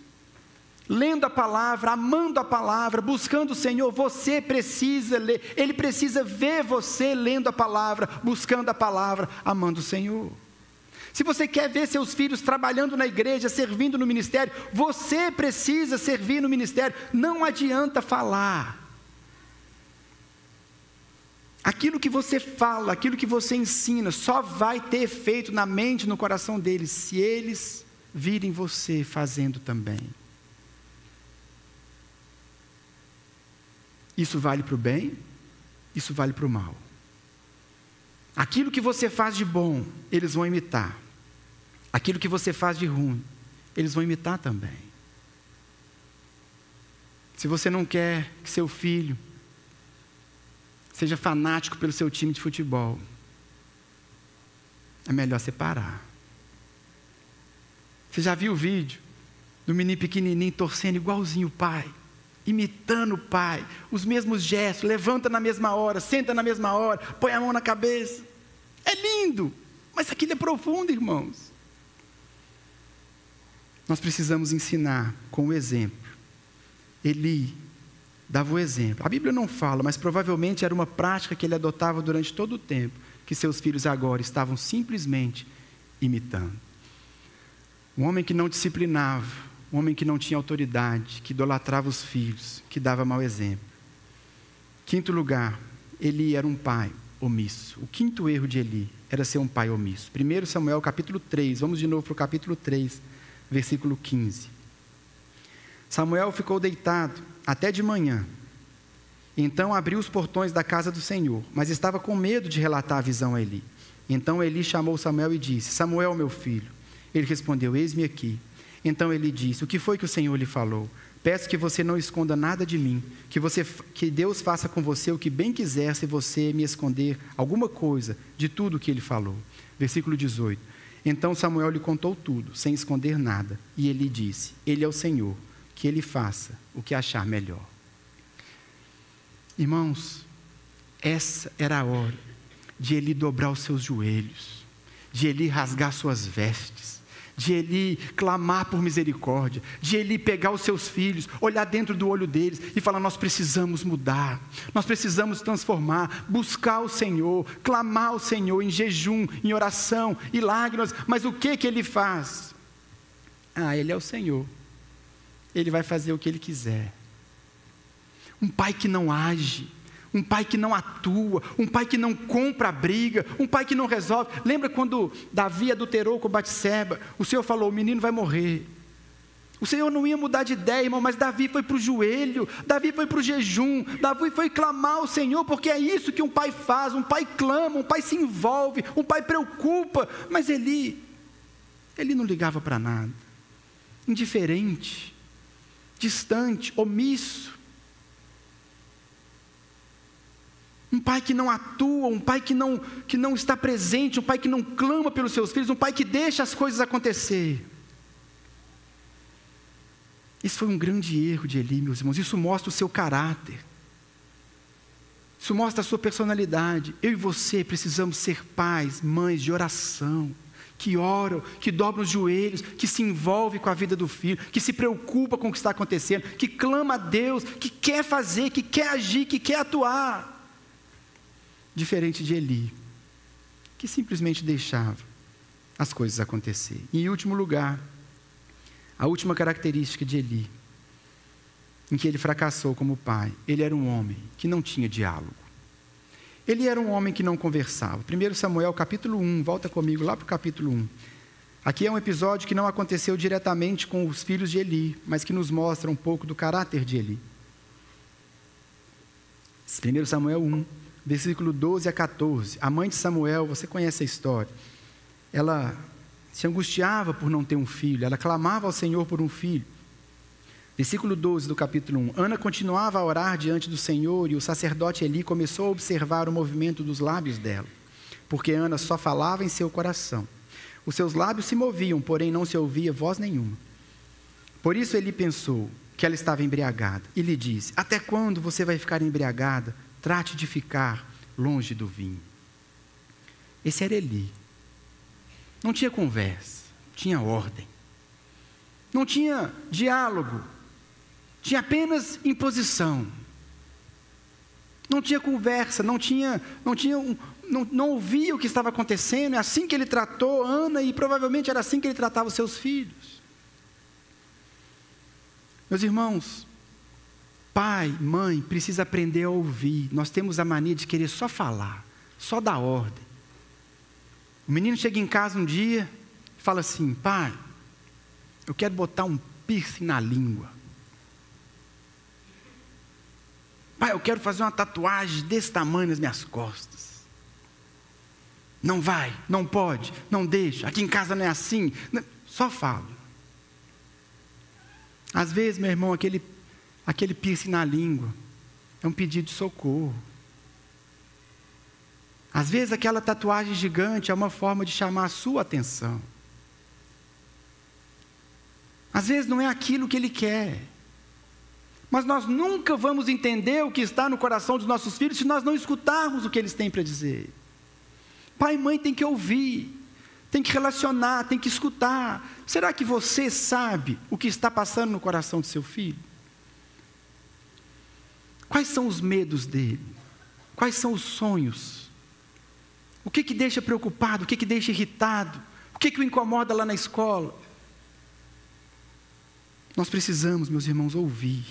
lendo a palavra, amando a palavra, buscando o Senhor, você precisa ler, ele precisa ver você lendo a palavra, buscando a palavra, amando o Senhor. Se você quer ver seus filhos trabalhando na igreja, servindo no ministério, você precisa servir no ministério, não adianta falar. Aquilo que você fala, aquilo que você ensina, só vai ter efeito na mente e no coração deles, se eles virem você fazendo também. Isso vale para o bem, isso vale para o mal. Aquilo que você faz de bom, eles vão imitar. Aquilo que você faz de ruim, eles vão imitar também. Se você não quer que seu filho seja fanático pelo seu time de futebol, é melhor separar. Você já viu o vídeo do menino pequenininho torcendo igualzinho o pai? Imitando o pai, os mesmos gestos, levanta na mesma hora, senta na mesma hora, põe a mão na cabeça. É lindo, mas aquilo é profundo, irmãos. Nós precisamos ensinar com o exemplo. Eli dava o exemplo. A Bíblia não fala, mas provavelmente era uma prática que ele adotava durante todo o tempo, que seus filhos agora estavam simplesmente imitando. Um homem que não disciplinava, um homem que não tinha autoridade, que idolatrava os filhos, que dava mau exemplo. Quinto lugar, Eli era um pai omisso. O quinto erro de Eli era ser um pai omisso. 1 Samuel capítulo 3, vamos de novo para o capítulo 3, versículo 15. Samuel ficou deitado até de manhã. Então abriu os portões da casa do Senhor, mas estava com medo de relatar a visão a Eli. Então Eli chamou Samuel e disse: Samuel, meu filho. Ele respondeu: eis-me aqui. Então ele disse: o que foi que o Senhor lhe falou? Peço que você não esconda nada de mim, que Deus faça com você o que bem quiser, se você me esconder alguma coisa de tudo o que ele falou. Versículo 18. Então Samuel lhe contou tudo, sem esconder nada. E ele disse: ele é o Senhor, que ele faça o que achar melhor. Irmãos, essa era a hora de Eli dobrar os seus joelhos, de Eli rasgar suas vestes, de Eli clamar por misericórdia, de Eli pegar os seus filhos, olhar dentro do olho deles e falar: nós precisamos mudar, nós precisamos transformar, buscar o Senhor, clamar ao Senhor em jejum, em oração e lágrimas. Mas o que ele faz? Ele é o Senhor, ele vai fazer o que ele quiser. Um pai que não age, um pai que não atua, um pai que não compra a briga, um pai que não resolve. Lembra quando Davi adulterou com Batseba? O Senhor falou: o menino vai morrer. O Senhor não ia mudar de ideia, irmão, mas Davi foi para o joelho, Davi foi para o jejum, Davi foi clamar ao Senhor, porque é isso que um pai faz. Um pai clama, um pai se envolve, um pai preocupa. Mas ele não ligava para nada, indiferente, distante, omisso. Um pai que não atua, um pai que não está presente, um pai que não clama pelos seus filhos, um pai que deixa as coisas acontecer. Isso foi um grande erro de Eli, meus irmãos. Isso mostra o seu caráter. Isso mostra a sua personalidade. Eu e você precisamos ser pais, mães de oração, que oram, que dobram os joelhos, que se envolvem com a vida do filho, que se preocupa com o que está acontecendo, que clama a Deus, que quer fazer, que quer agir, que quer atuar. Diferente de Eli, que simplesmente deixava as coisas acontecerem. E em último lugar, a última característica de Eli em que ele fracassou como pai. Ele era um homem que não tinha diálogo. Ele era um homem que não conversava. 1 Samuel capítulo 1, volta comigo lá para o capítulo 1. Aqui é um episódio que não aconteceu diretamente com os filhos de Eli, mas que nos mostra um pouco do caráter de Eli. 1 Samuel 1, versículo 12 a 14. A mãe de Samuel, você conhece a história. Ela se angustiava por não ter um filho, ela clamava ao Senhor por um filho. Versículo 12 do capítulo 1. Ana continuava a orar diante do Senhor e o sacerdote Eli começou a observar o movimento dos lábios dela, porque Ana só falava em seu coração. Os seus lábios se moviam, porém não se ouvia voz nenhuma. Por isso Eli pensou que ela estava embriagada e lhe disse: até quando você vai ficar embriagada? Trate de ficar longe do vinho. Esse era Eli. Não tinha conversa, tinha ordem. Não tinha diálogo, tinha apenas imposição. Não tinha conversa, não ouvia o que estava acontecendo. É assim que ele tratou Ana e provavelmente era assim que ele tratava os seus filhos. Meus irmãos, pai, mãe, precisa aprender a ouvir. Nós temos a mania de querer só falar, só dar ordem. O menino chega em casa um dia e fala assim: pai, eu quero botar um piercing na língua. Pai, eu quero fazer uma tatuagem desse tamanho nas minhas costas. Não vai, não pode, não deixa, aqui em casa não é assim. Só fala. Às vezes, meu irmão, aquele piercing na língua é um pedido de socorro. Às vezes aquela tatuagem gigante é uma forma de chamar a sua atenção. Às vezes não é aquilo que ele quer. Mas nós nunca vamos entender o que está no coração dos nossos filhos se nós não escutarmos o que eles têm para dizer. Pai e mãe tem que ouvir, tem que relacionar, tem que escutar. Será que você sabe o que está passando no coração do seu filho? Quais são os medos dele? Quais são os sonhos? O que deixa preocupado? O que deixa irritado? O que o incomoda lá na escola? Nós precisamos, meus irmãos, ouvir.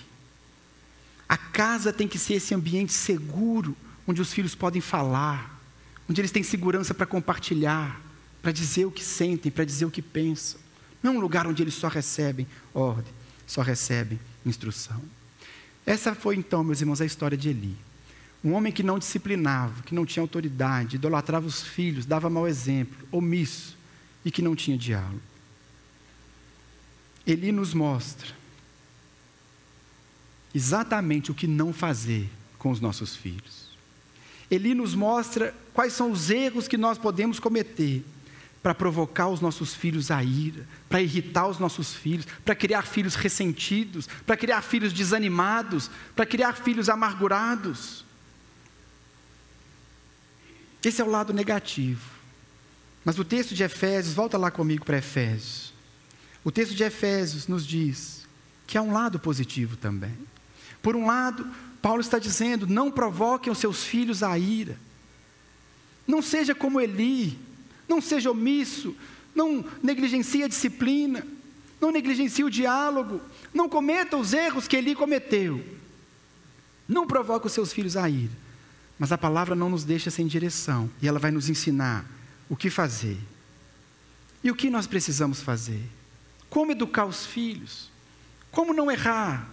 A casa tem que ser esse ambiente seguro, onde os filhos podem falar, onde eles têm segurança para compartilhar, para dizer o que sentem, para dizer o que pensam. Não é um lugar onde eles só recebem ordem, só recebem instrução. Essa foi então, meus irmãos, a história de Eli. Um homem que não disciplinava, que não tinha autoridade, idolatrava os filhos, dava mau exemplo, omisso e que não tinha diálogo. Eli nos mostra exatamente o que não fazer com os nossos filhos. Eli nos mostra quais são os erros que nós podemos cometer para provocar os nossos filhos à ira, para irritar os nossos filhos, para criar filhos ressentidos, para criar filhos desanimados, para criar filhos amargurados. Esse é o lado negativo. Mas o texto de Efésios, volta lá comigo para Efésios. O texto de Efésios nos diz que há um lado positivo também. Por um lado, Paulo está dizendo: não provoquem os seus filhos à ira. Não seja como Eli, não seja omisso, não negligencie a disciplina, não negligencie o diálogo, não cometa os erros que Eli cometeu. Não provoque os seus filhos à ira. Mas a palavra não nos deixa sem direção, e ela vai nos ensinar o que fazer. E o que nós precisamos fazer? Como educar os filhos? Como não errar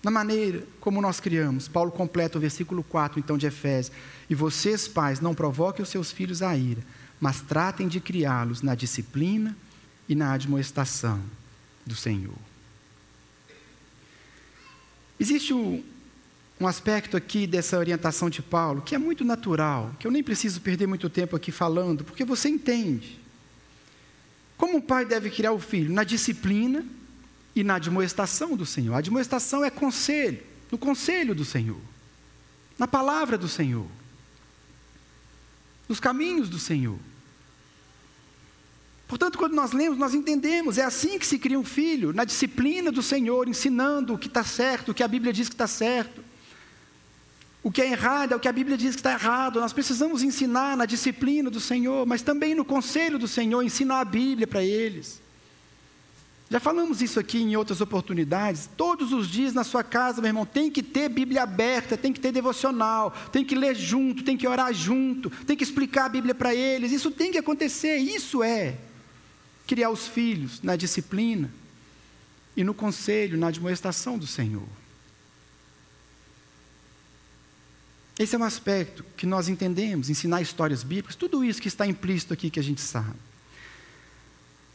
na maneira como nós criamos? Paulo completa o versículo 4, então, de Efésios. E vocês, pais, não provoquem os seus filhos à ira, mas tratem de criá-los na disciplina e na admoestação do Senhor. Existe um aspecto aqui dessa orientação de Paulo que é muito natural, que eu nem preciso perder muito tempo aqui falando, porque você entende. Como um pai deve criar o filho? Na disciplina e na admoestação do Senhor. A admoestação é conselho, no conselho do Senhor, na palavra do Senhor, nos caminhos do Senhor. Portanto, quando nós lemos, nós entendemos, é assim que se cria um filho, na disciplina do Senhor, ensinando o que está certo, o que a Bíblia diz que está certo. O que é errado é o que a Bíblia diz que está errado. Nós precisamos ensinar na disciplina do Senhor, mas também no conselho do Senhor, ensinar a Bíblia para eles. Já falamos isso aqui em outras oportunidades. Todos os dias na sua casa, meu irmão, tem que ter Bíblia aberta, tem que ter devocional, tem que ler junto, tem que orar junto, tem que explicar a Bíblia para eles. Isso tem que acontecer. Isso é criar os filhos na disciplina e no conselho, na admoestação do Senhor. Esse é um aspecto que nós entendemos, ensinar histórias bíblicas, tudo isso que está implícito aqui que a gente sabe.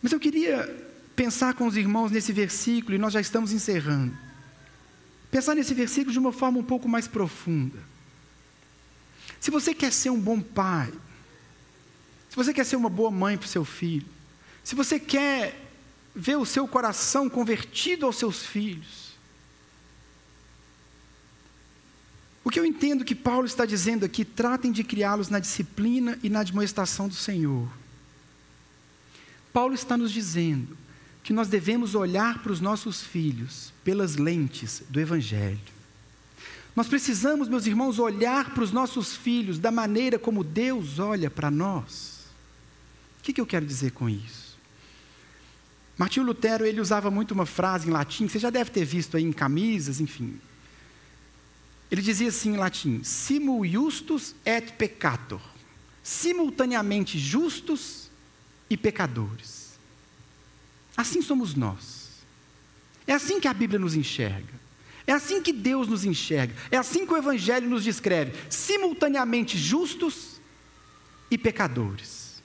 Mas eu queria pensar com os irmãos nesse versículo, e nós já estamos encerrando. Pensar nesse versículo de uma forma um pouco mais profunda. Se você quer ser um bom pai, se você quer ser uma boa mãe para o seu filho, se você quer ver o seu coração convertido aos seus filhos, o que eu entendo que Paulo está dizendo aqui, tratem de criá-los na disciplina e na admoestação do Senhor. Paulo está nos dizendo que nós devemos olhar para os nossos filhos pelas lentes do Evangelho. Nós precisamos, meus irmãos, olhar para os nossos filhos da maneira como Deus olha para nós. O que eu quero dizer com isso? Martinho Lutero, ele usava muito uma frase em latim, você já deve ter visto aí em camisas, enfim. Ele dizia assim em latim: simul justus et peccator, simultaneamente justos e pecadores. Assim somos nós. É assim que a Bíblia nos enxerga. É assim que Deus nos enxerga. É assim que o Evangelho nos descreve: simultaneamente justos e pecadores.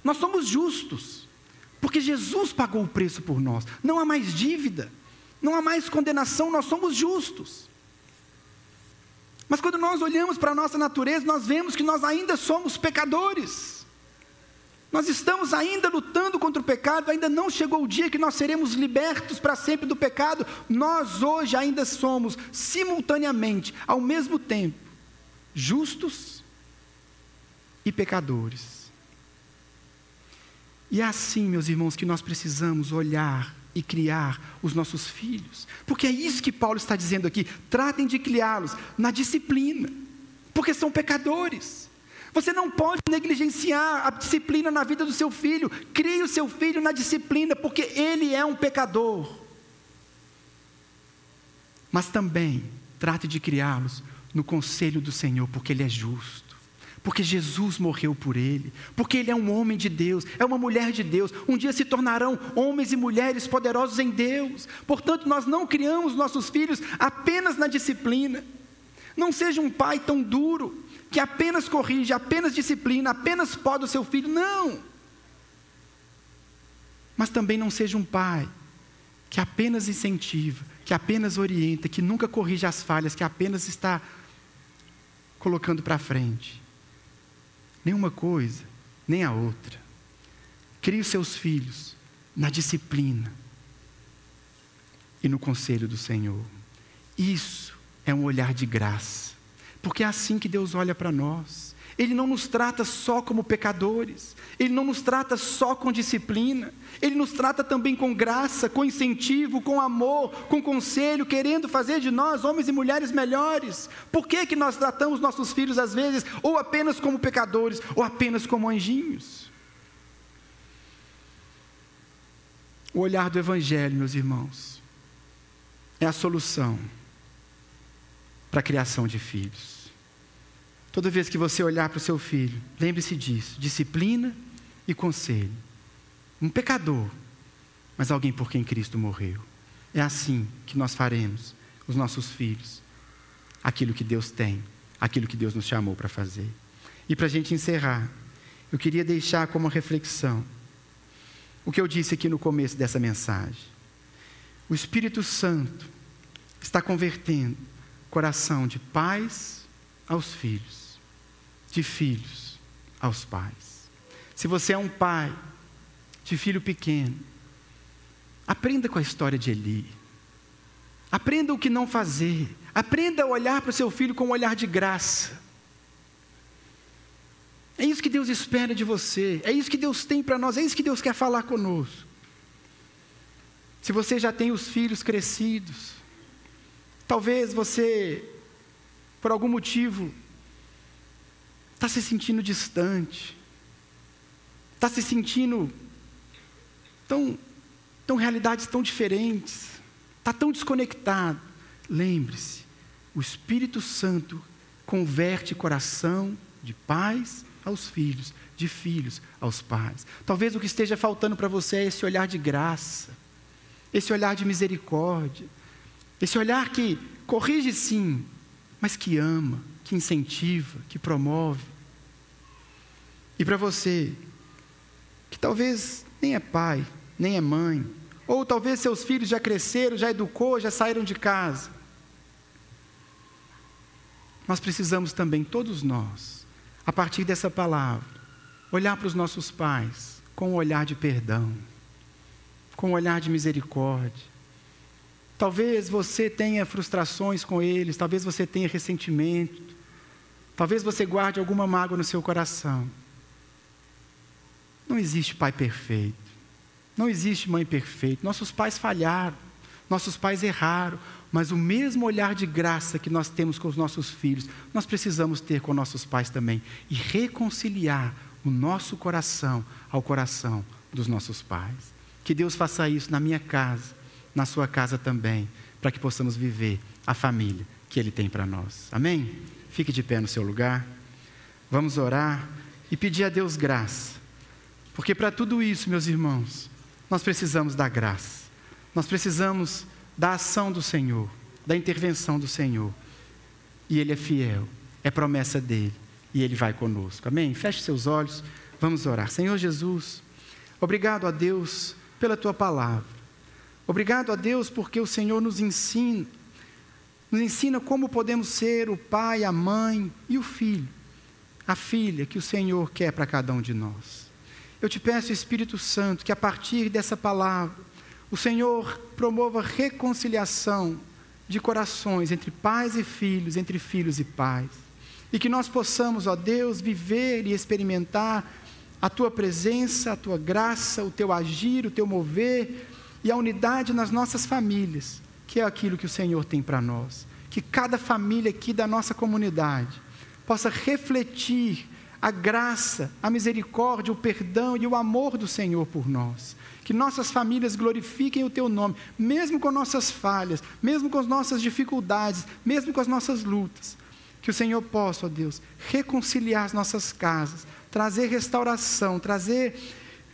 Nós somos justos, porque Jesus pagou o preço por nós. Não há mais dívida, não há mais condenação, nós somos justos. Mas quando nós olhamos para a nossa natureza, nós vemos que nós ainda somos pecadores. Nós estamos ainda lutando contra o pecado, ainda não chegou o dia que nós seremos libertos para sempre do pecado. Nós hoje ainda somos, simultaneamente, ao mesmo tempo, justos e pecadores. E é assim, meus irmãos, que nós precisamos olhar e criar os nossos filhos. Porque é isso que Paulo está dizendo aqui: tratem de criá-los na disciplina, porque são pecadores. Você não pode negligenciar a disciplina na vida do seu filho. Crie o seu filho na disciplina, porque ele é um pecador. Mas também trate de criá-los no conselho do Senhor, porque ele é justo, porque Jesus morreu por ele, porque ele é um homem de Deus, é uma mulher de Deus. Um dia se tornarão homens e mulheres poderosos em Deus. Portanto, nós não criamos nossos filhos apenas na disciplina. Não seja um pai tão duro, que apenas corrige, apenas disciplina, apenas poda o seu filho. Não! Mas também não seja um pai que apenas incentiva, que apenas orienta, que nunca corrige as falhas, que apenas está colocando para frente. Nem uma coisa, nem a outra. Crie os seus filhos na disciplina e no conselho do Senhor. Isso é um olhar de graça, porque é assim que Deus olha para nós. Ele não nos trata só como pecadores, Ele não nos trata só com disciplina, Ele nos trata também com graça, com incentivo, com amor, com conselho, querendo fazer de nós homens e mulheres melhores. Por que nós tratamos nossos filhos às vezes ou apenas como pecadores, ou apenas como anjinhos? O olhar do Evangelho, meus irmãos, é a solução para a criação de filhos. Toda vez que você olhar para o seu filho, lembre-se disso: disciplina e conselho. Um pecador, mas alguém por quem Cristo morreu. É assim que nós faremos os nossos filhos aquilo que Deus tem, aquilo que Deus nos chamou para fazer. E para a gente encerrar, eu queria deixar como reflexão o que eu disse aqui no começo dessa mensagem. O Espírito Santo está convertendo o coração de pais aos filhos, de filhos aos pais. Se você é um pai de filho pequeno, aprenda com a história de Eli. Aprenda o que não fazer. Aprenda a olhar para o seu filho com um olhar de graça. É isso que Deus espera de você. É isso que Deus tem para nós. É isso que Deus quer falar conosco. Se você já tem os filhos crescidos, talvez você, por algum motivo, está se sentindo distante, está se sentindo tão Então, realidades tão diferentes, está tão desconectado. Lembre-se, o Espírito Santo converte coração de pais aos filhos, de filhos aos pais. Talvez o que esteja faltando para você é esse olhar de graça, esse olhar de misericórdia, esse olhar que corrige sim, mas que ama, que incentiva, que promove. E para você, que talvez nem é pai, nem é mãe, ou talvez seus filhos já cresceram, já educou, já saíram de casa. Nós precisamos também, todos nós, a partir dessa palavra, olhar para os nossos pais com um olhar de perdão, com um olhar de misericórdia. Talvez você tenha frustrações com eles, talvez você tenha ressentimento, talvez você guarde alguma mágoa no seu coração. Não existe pai perfeito, não existe mãe perfeita. Nossos pais falharam, nossos pais erraram, mas o mesmo olhar de graça que nós temos com os nossos filhos, nós precisamos ter com nossos pais também, e reconciliar o nosso coração ao coração dos nossos pais. Que Deus faça isso na minha casa, na sua casa também, para que possamos viver a família que Ele tem para nós. Amém? Fique de pé no seu lugar. Vamos orar e pedir a Deus graça. Porque para tudo isso, meus irmãos, nós precisamos da graça. Nós precisamos da ação do Senhor, da intervenção do Senhor. E Ele é fiel, é promessa dEle, e Ele vai conosco. Amém? Feche seus olhos, vamos orar. Senhor Jesus, obrigado a Deus pela Tua palavra. Obrigado a Deus porque o Senhor nos ensina como podemos ser o pai, a mãe e o filho, a filha que o Senhor quer para cada um de nós. Eu te peço, Espírito Santo, que a partir dessa palavra, o Senhor promova reconciliação de corações entre pais e filhos, entre filhos e pais. E que nós possamos, ó Deus, viver e experimentar a Tua presença, a Tua graça, o Teu agir, o Teu mover e a unidade nas nossas famílias, que é aquilo que o Senhor tem para nós. Que cada família aqui da nossa comunidade possa refletir a graça, a misericórdia, o perdão e o amor do Senhor por nós. Que nossas famílias glorifiquem o Teu nome, mesmo com nossas falhas, mesmo com as nossas dificuldades, mesmo com as nossas lutas. Que o Senhor possa, ó Deus, reconciliar as nossas casas, trazer restauração, trazer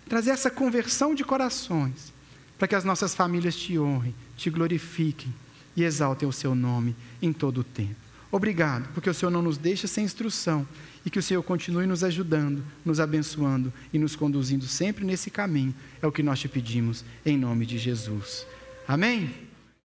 essa conversão de corações, para que as nossas famílias Te honrem, Te glorifiquem e exaltem o Seu nome em todo o tempo. Obrigado, porque o Senhor não nos deixa sem instrução e que o Senhor continue nos ajudando, nos abençoando e nos conduzindo sempre nesse caminho. É o que nós Te pedimos, em nome de Jesus. Amém?